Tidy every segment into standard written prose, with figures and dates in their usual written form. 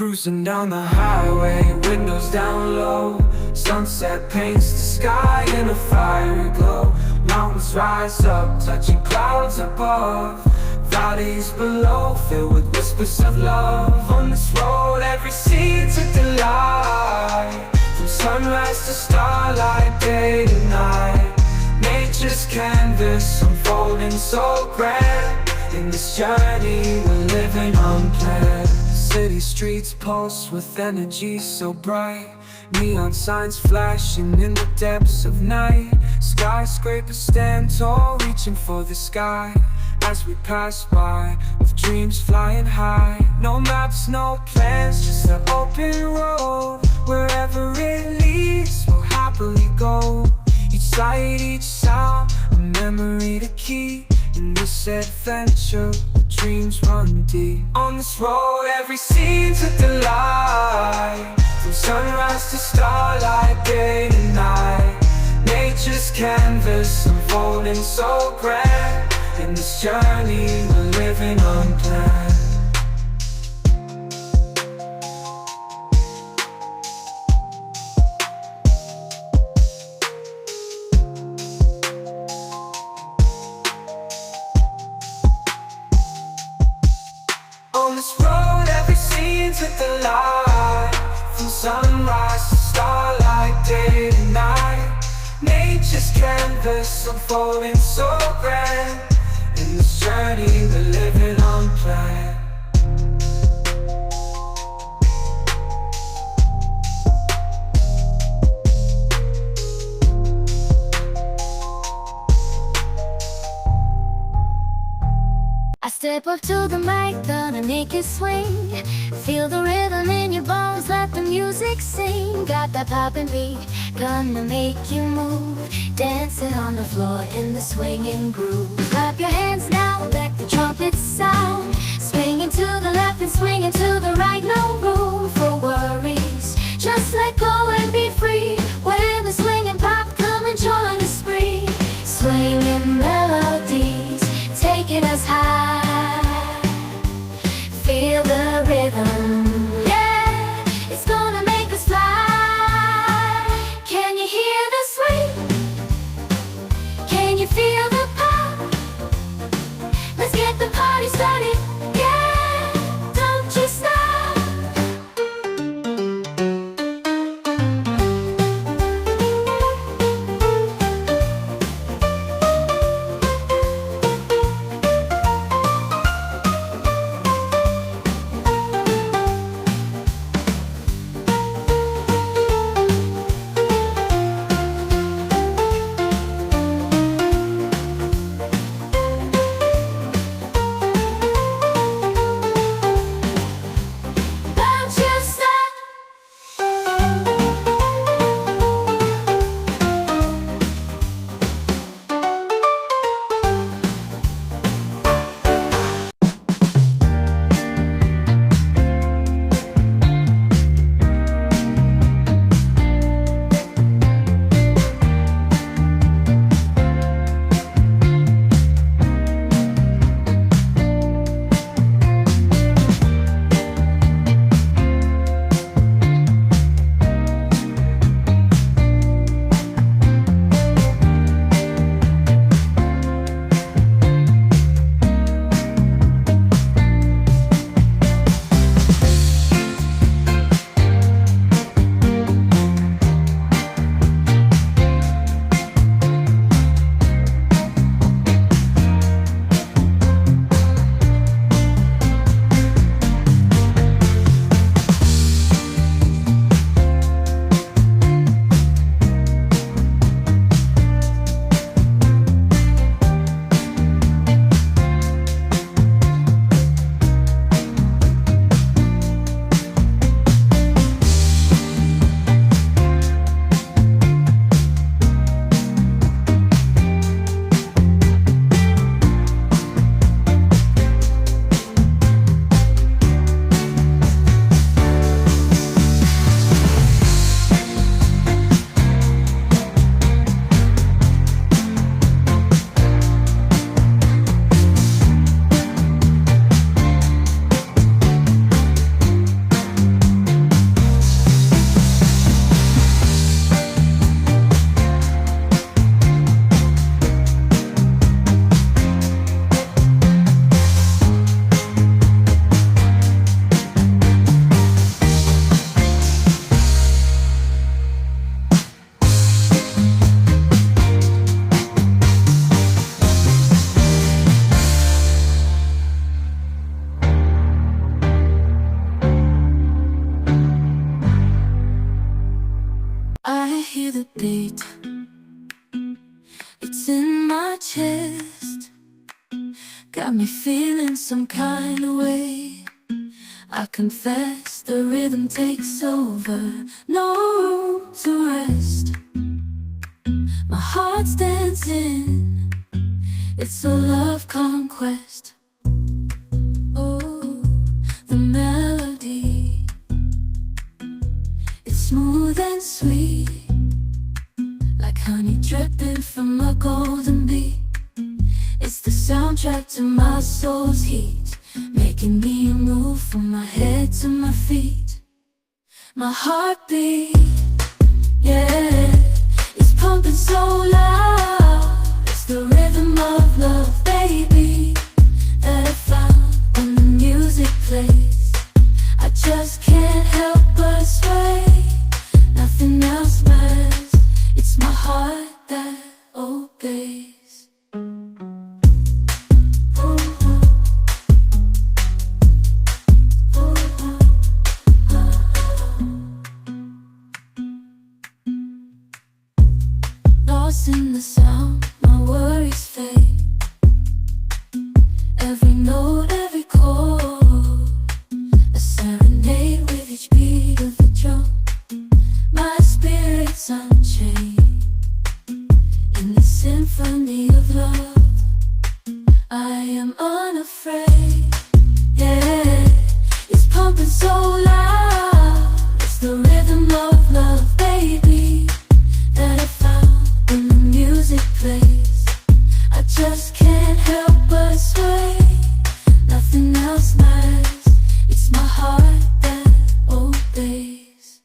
Cruising down the highway, windows down low. Sunset paints the sky in a fiery glow. Mountains rise up, touching clouds above. Valleys below, filled with whispers of love. On this road, every scene's a delight. From sunrise to starlight, day to night. Nature's canvas unfolding so grand. In this journey, we're living unplanned. City streets pulse with energy so bright. Neon signs flashing in the depths of night. Skyscrapers stand tall, reaching for the sky. As we pass by, with dreams flying high. No maps, no plans, just an open road. Wherever it leads, we'll happily go. Each sight, each sound, a memory to keep. In this adventure, dreams run deep. On this road, every scene's a delight. From sunrise to starlight, day to night. Nature's canvas unfolding so grand. In this journey, we're living unplanned. On this road, every scene's a delight. From sunrise to starlight, day to night. Nature's canvas unfolding so grand. In this journey, we're living unplanned. I step up to the mic, gonna make it swing. Feel the rhythm in your bones, let the music sing. Got that poppin' beat, gonna make you move. Dancing on the floor in the swinging groove. Clap your hands now, let the trumpets sound. Swinging to the left and swinging to the right. No room for worries, just let go and be free. When the swinging pop, come and join the spree. Swinging melodies, taking us high. Feel the rhythm, yeah, it's gonna make us fly. Can you hear the swing? Can you feel the pop? Let's get the party started, yeah, don't you stop. got me feeling some kind of way. I confess the rhythm takes over, no room to rest. My heart's dancing, it's a love conquest. Oh, the melody, it's smooth and sweet, like honey dripping from a golden beat. It's the soundtrack to my soul's heat, making me move from my head to my feet. My heartbeat, yeah, it's pumping so loud. It's the rhythm of love, baby, that I found when the music plays. I just can't help but sway. Nothing else matters. It's my heart that obeys. Lost in the sound, my worries fade. Every note, every chord, a serenade with each beat of the drum. My spirit's unchained in the symphony of love. I am unafraid, yeah, it's pumping so loud. It's the rhythm of love, baby, that I found when the music plays. I just can't help but sway. Nothing else matters. It's my heart that obeys.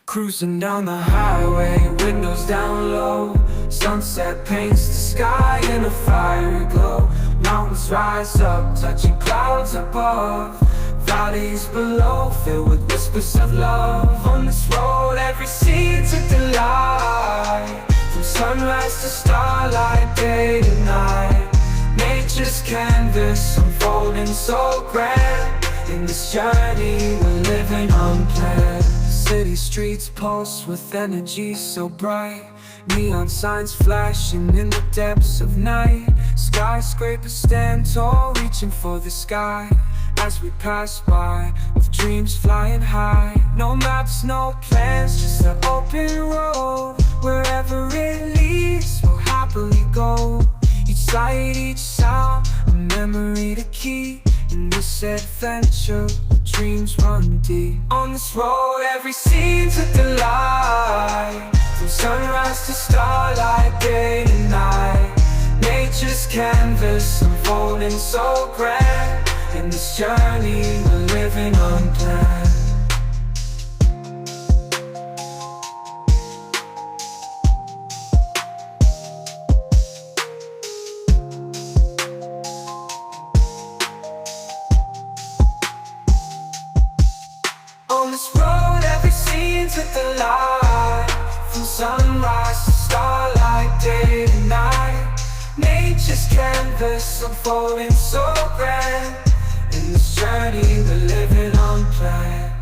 Cruising down the highway, windows down low. Sunset paints the sky in a fiery glow. Mountains rise up, touching clouds above. Valleys below, filled with whispers of love. On this road, every scene's a delight. From sunrise to starlight, day to night. Nature's canvas unfolding so grand. In this journey, we're living unplanned. City streets pulse with energy so bright. Neon signs flashing in the depths of night. Skyscrapers stand tall, reaching for the sky. As we pass by, with dreams flying high. No maps, no plans, just an open road. Wherever it leads, we'll happily go. Each sight, each sound, a memory to keep. In this adventure, dreams run deep. On this road, every scene's a delight. From sunrise to starlight, day to night. Nature's canvas unfolding so grand. In this journey, we're living unplanned. On this road, every scene's a delight. From sunrise to starlight, day to night. Nature's canvas unfolding so grand. In this journey, we're living unplanned.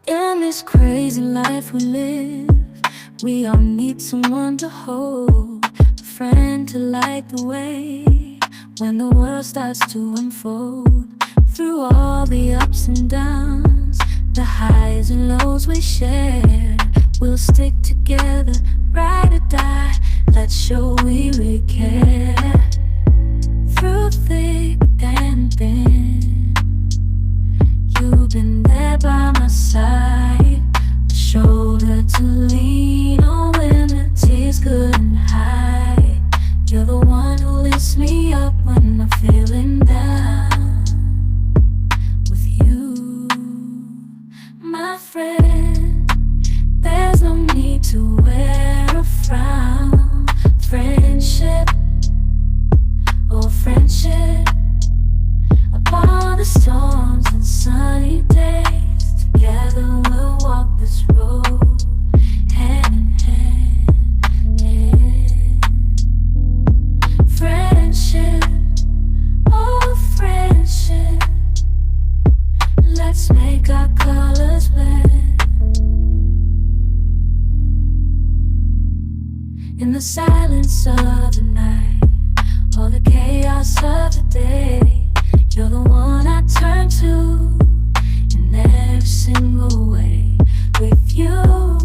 In this crazy life we live, we all need someone to hold, a friend to light the way when the world starts to unfold. Through all the ups and downs, the highs and lows we share, we'll stick together, ride or die. Let's show we really care. Through thick and thin, you've been there by my side, a shoulder to lean on when the tears couldn't hide. You're the one who lifts me up when I'm feeling down. With you, my friend, there's no need to wear a frown. Friendship, oh friendship, upon the storms and sunny days, together we'll walk this road hand in hand. In the silence of the night, or the chaos of the day, you're the one I turn to in every single way. With you